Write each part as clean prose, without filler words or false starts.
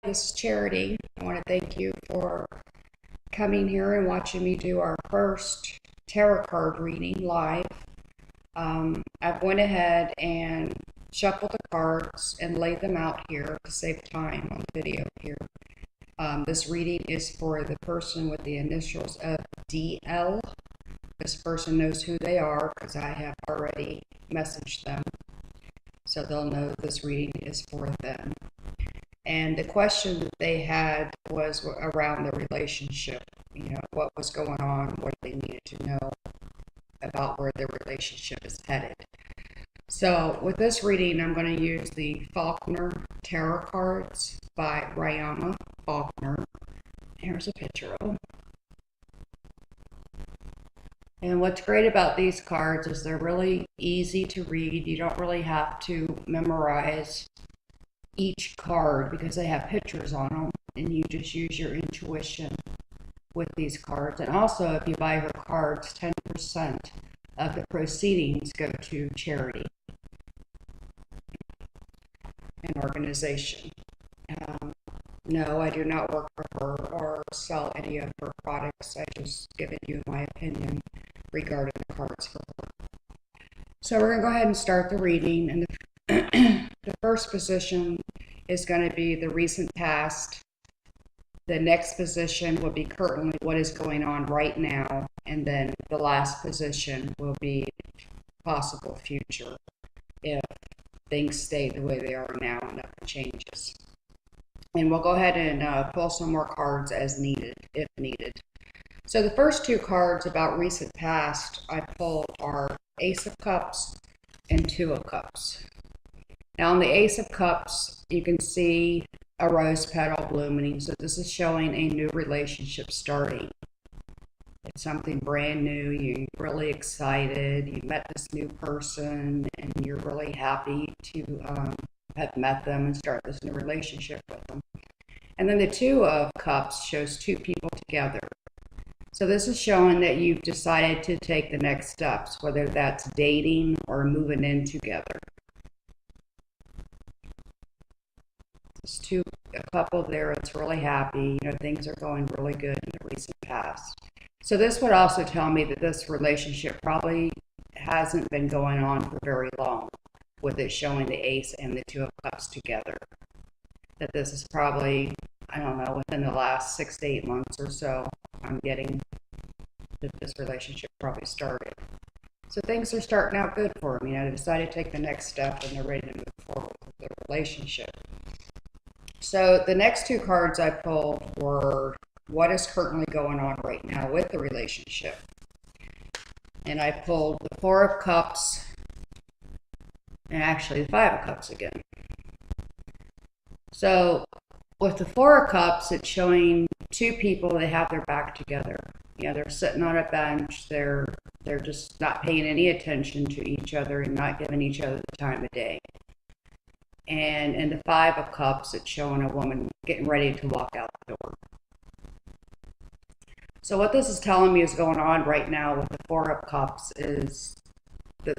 this is Charity. I want to thank you for coming here and watching me do our first tarot card reading live. I've went ahead and shuffled the cards and laid them out here to save time on the video here. This reading is for the person with the initials of DL. This person knows who they are because I have already messaged them, so they'll know this reading is for them. And the question that they had was around the relationship. You know, what was going on, what they needed to know about where their relationship is headed. So with this reading, I'm going to use the Faulkner Tarot cards by Rihanna Faulkner. Here's a picture of them. And what's great about these cards is they're really easy to read. You don't really have to memorize each card because they have pictures on them, and you just use your intuition with these cards. And also, if you buy her cards, 10% of the proceedings go to charity, an organization. No, I do not work for her or sell any of her products. I just given you my opinion regarding the cards for her. So we're going to go ahead and start the reading. And the first position is going to be the recent past. The next position will be currently what is going on right now. And then the last position will be possible future if things stay the way they are now and nothing changes. And we'll go ahead and pull some more cards as needed, if needed. So the first two cards about recent past I pulled are Ace of Cups and Two of Cups. Now on the Ace of Cups, you can see a rose petal blooming. So this is showing a new relationship starting. It's something brand new. You're really excited. You met this new person and you're really happy to have met them and start this new relationship with them. And then the Two of Cups shows two people together. So this is showing that you've decided to take the next steps, whether that's dating or moving in together. There's a couple there that's really happy. You know, things are going really good in the recent past. So this would also tell me that this relationship probably hasn't been going on for very long, with it showing the Ace and the Two of Cups together. That this is probably, I don't know, within the last 6 to 8 months or so, I'm getting that this relationship probably started. So things are starting out good for them. You know, they decided to take the next step and they're ready to move forward with their relationship. So the next two cards I pulled were what is currently going on right now with the relationship. And I pulled the Four of Cups and actually the Five of Cups again. So with the Four of Cups, it's showing two people that have their back together. You know, they're sitting on a bench. They're just not paying any attention to each other and not giving each other the time of day. And in the Five of Cups, it's showing a woman getting ready to walk out the door. So what this is telling me is going on right now with the Four of Cups is that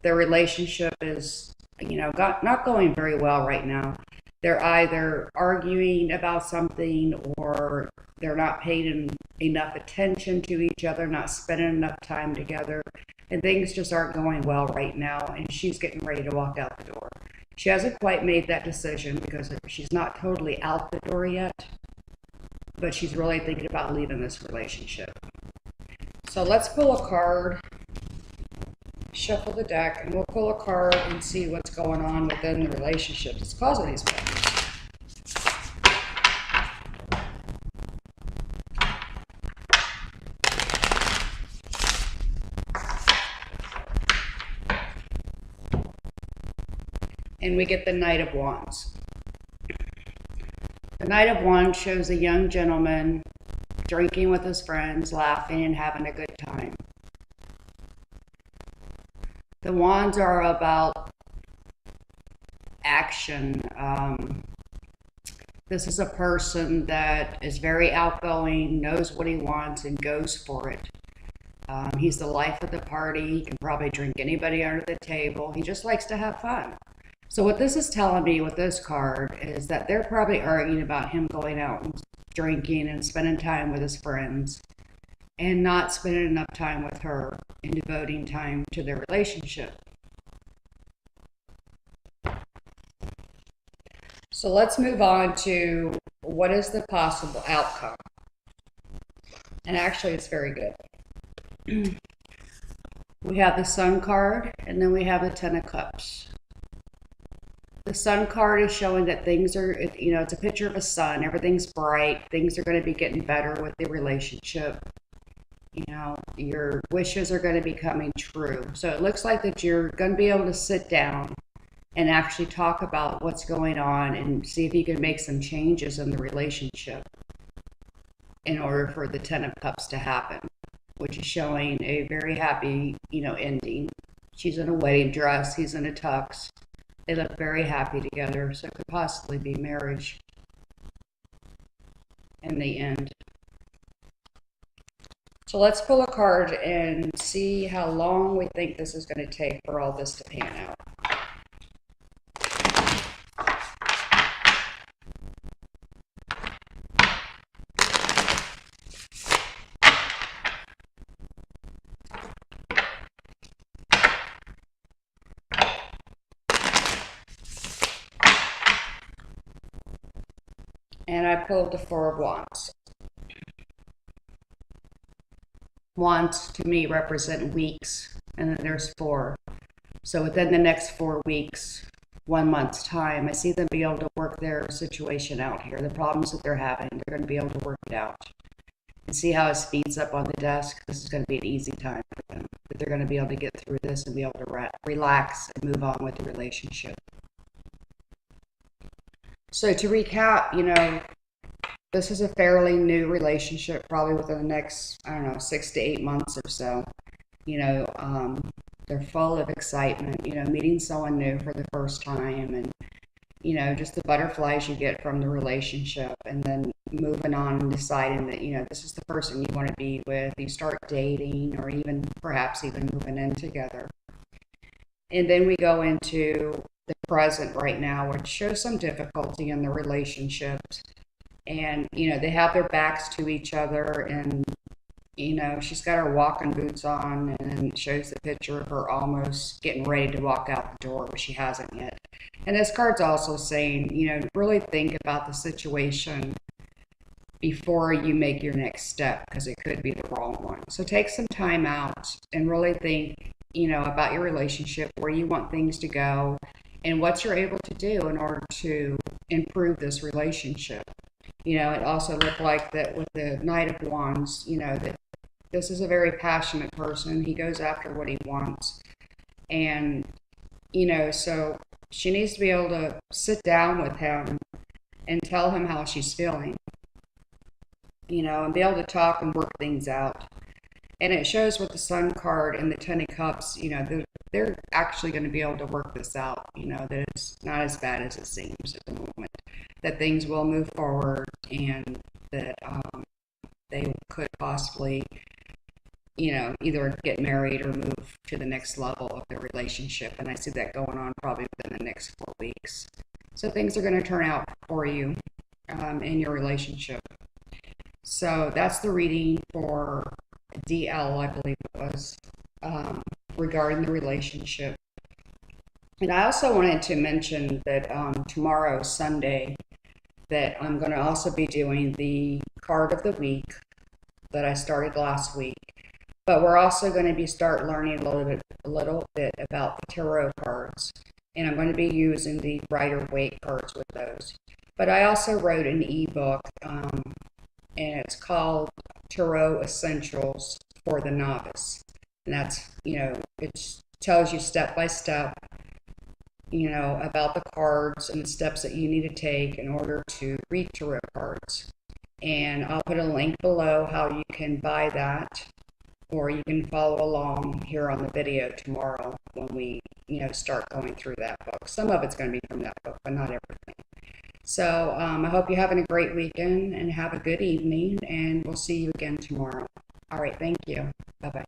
their relationship is, you know, not going very well right now. They're either arguing about something or they're not paying enough attention to each other, not spending enough time together, and things just aren't going well right now, and she's getting ready to walk out the door. She hasn't quite made that decision because she's not totally out the door yet, but she's really thinking about leaving this relationship. So let's pull a card, shuffle the deck, and we'll pull a card and see what's going on within the relationship that's causing these problems. And we get the Knight of Wands. The Knight of Wands shows a young gentleman drinking with his friends, laughing and having a good time. The Wands are about action. This is a person that is very outgoing, knows what he wants, and goes for it. He's the life of the party. He can probably drink anybody under the table. He just likes to have fun. So what this is telling me with this card is that they're probably arguing about him going out and drinking and spending time with his friends and not spending enough time with her and devoting time to their relationship. So let's move on to what is the possible outcome. And actually, it's very good. We have the Sun card, and then we have the Ten of Cups. The Sun card is showing that things are, it's a picture of a sun. Everything's bright. Things are going to be getting better with the relationship. Your wishes are going to be coming true. So it looks like that you're going to be able to sit down and actually talk about what's going on and see if you can make some changes in the relationship in order for the Ten of Cups to happen, which is showing a very happy, ending. She's in a wedding dress. He's in a tux. They look very happy together, so it could possibly be marriage in the end. So let's pull a card and see how long we think this is going to take for all this to pan out. And I pulled the Four of Wands. Wands to me represent weeks, and then there's 4. So within the next 4 weeks, 1 month's time, I see them be able to work their situation out here. The problems that they're having, they're going to be able to work it out. And see how his feet's up on the desk? This is going to be an easy time for them. But they're going to be able to get through this and be able to relax and move on with the relationship. So to recap, this is a fairly new relationship, probably within the next, 6 to 8 months or so. They're full of excitement, meeting someone new for the first time and, just the butterflies you get from the relationship, and then moving on and deciding that, this is the person you want to be with. You start dating or perhaps even moving in together. And then we go into the present right now, which shows some difficulty in the relationships. And, they have their backs to each other, and, she's got her walking boots on, and it shows the picture of her almost getting ready to walk out the door, but she hasn't yet. And this card's also saying, really think about the situation before you make your next step, because it could be the wrong one. So take some time out and really think, about your relationship, where you want things to go, and what you're able to do in order to improve this relationship. It also looked like that with the Knight of Wands, that this is a very passionate person. He goes after what he wants. And, so she needs to be able to sit down with him and tell him how she's feeling, and be able to talk and work things out. And it shows with the Sun card and the Ten of Cups, they're actually going to be able to work this out, that it's not as bad as it seems at the moment, that things will move forward, and that they could possibly, either get married or move to the next level of their relationship. And I see that going on probably within the next 4 weeks. So things are going to turn out for you in your relationship. So that's the reading for DL, I believe it was, regarding the relationship. And I also wanted to mention that tomorrow, Sunday, that I'm going to also be doing the card of the week that I started last week. But we're also going to start learning a little bit about the tarot cards. And I'm going to be using the Rider-Waite cards with those. But I also wrote an ebook, and it's called Tarot Essentials for the Novice. And that's, it tells you step by step, about the cards and the steps that you need to take in order to read tarot cards. And I'll put a link below how you can buy that, or you can follow along here on the video tomorrow when we, start going through that book. Some of it's going to be from that book, but not everything. So I hope you're having a great weekend and have a good evening, and we'll see you again tomorrow. All right, thank you. Bye-bye.